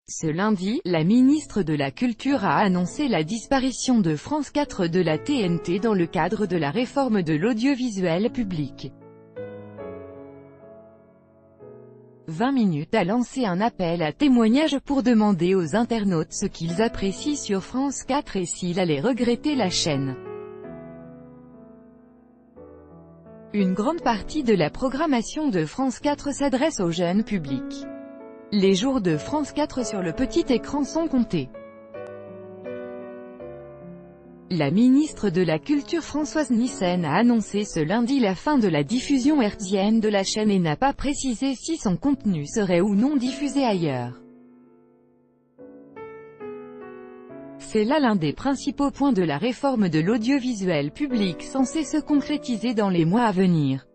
Ce lundi, la ministre de la Culture a annoncé la disparition de France 4 de la TNT dans le cadre de la réforme de l'audiovisuel public. 20 minutes a lancé un appel à témoignages pour demander aux internautes ce qu'ils apprécient sur France 4 et s'ils allaient regretter la chaîne. Une grande partie de la programmation de France 4 s'adresse au jeune public. Les jours de France 4 sur le petit écran sont comptés. La ministre de la Culture Françoise Nyssen a annoncé ce lundi la fin de la diffusion hertzienne de la chaîne et n'a pas précisé si son contenu serait ou non diffusé ailleurs. C'est là l'un des principaux points de la réforme de l'audiovisuel public censée se concrétiser dans les mois à venir.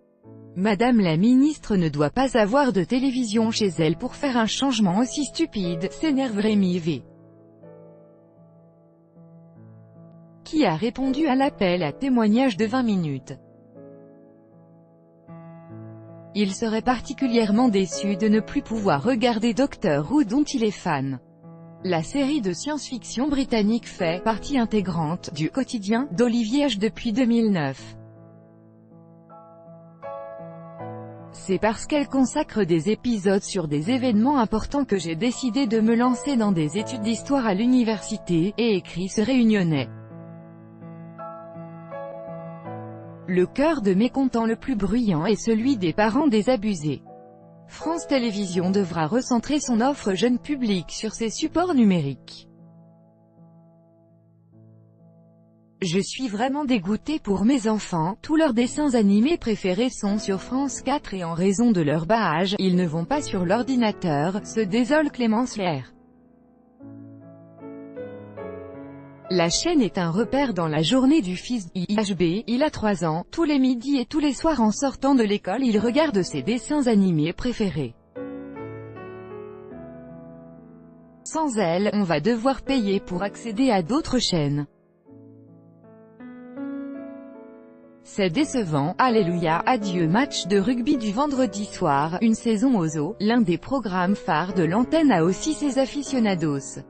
Madame la ministre ne doit pas avoir de télévision chez elle pour faire un changement aussi stupide, s'énerve Rémi V, qui a répondu à l'appel à témoignage de 20 minutes. Il serait particulièrement déçu de ne plus pouvoir regarder Doctor Who dont il est fan. La série de science-fiction britannique fait partie intégrante du quotidien d'Olivier H depuis 2009. C'est parce qu'elle consacre des épisodes sur des événements importants que j'ai décidé de me lancer dans des études d'histoire à l'université, et écrit ce Réunionnais. Le cœur de mécontents le plus bruyant est celui des parents désabusés. France Télévisions devra recentrer son offre jeune public sur ses supports numériques. Je suis vraiment dégoûté pour mes enfants, tous leurs dessins animés préférés sont sur France 4 et en raison de leur bas âge, ils ne vont pas sur l'ordinateur, se désole Clémence Lair. La chaîne est un repère dans la journée du fils d'IHB, il a 3 ans, tous les midis et tous les soirs en sortant de l'école il regarde ses dessins animés préférés. Sans elle, on va devoir payer pour accéder à d'autres chaînes. C'est décevant, alléluia, adieu match de rugby du vendredi soir, une saison au zoo, l'un des programmes phares de l'antenne a aussi ses aficionados.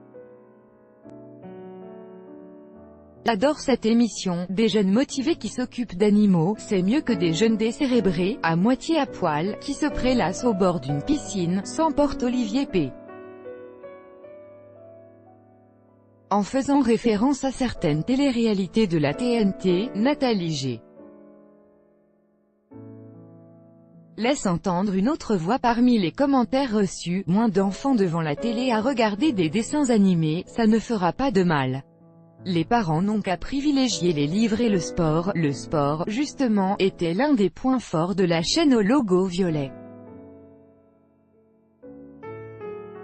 J'adore cette émission, des jeunes motivés qui s'occupent d'animaux, c'est mieux que des jeunes décérébrés, à moitié à poil, qui se prélassent au bord d'une piscine, s'emporte Olivier P. En faisant référence à certaines téléréalités de la TNT, Nathalie G. laisse entendre une autre voix parmi les commentaires reçus, moins d'enfants devant la télé à regarder des dessins animés, ça ne fera pas de mal. Les parents n'ont qu'à privilégier les livres et le sport. Le sport, justement, était l'un des points forts de la chaîne au logo violet.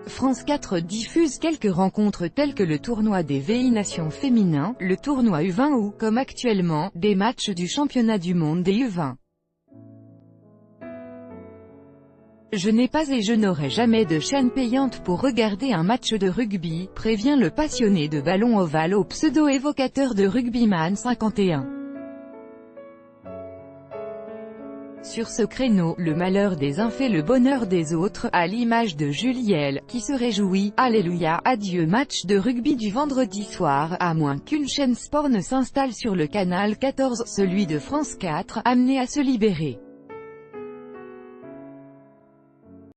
France 4 diffuse quelques rencontres telles que le tournoi des VI Nations féminins, le tournoi U20 ou, comme actuellement, des matchs du championnat du monde des U20. Je n'ai pas et je n'aurai jamais de chaîne payante pour regarder un match de rugby, prévient le passionné de ballon ovale au pseudo-évocateur de Rugbyman 51. Sur ce créneau, le malheur des uns fait le bonheur des autres, à l'image de Juliel, qui se réjouit, alléluia, adieu match de rugby du vendredi soir, à moins qu'une chaîne sport ne s'installe sur le canal 14, celui de France 4, amené à se libérer.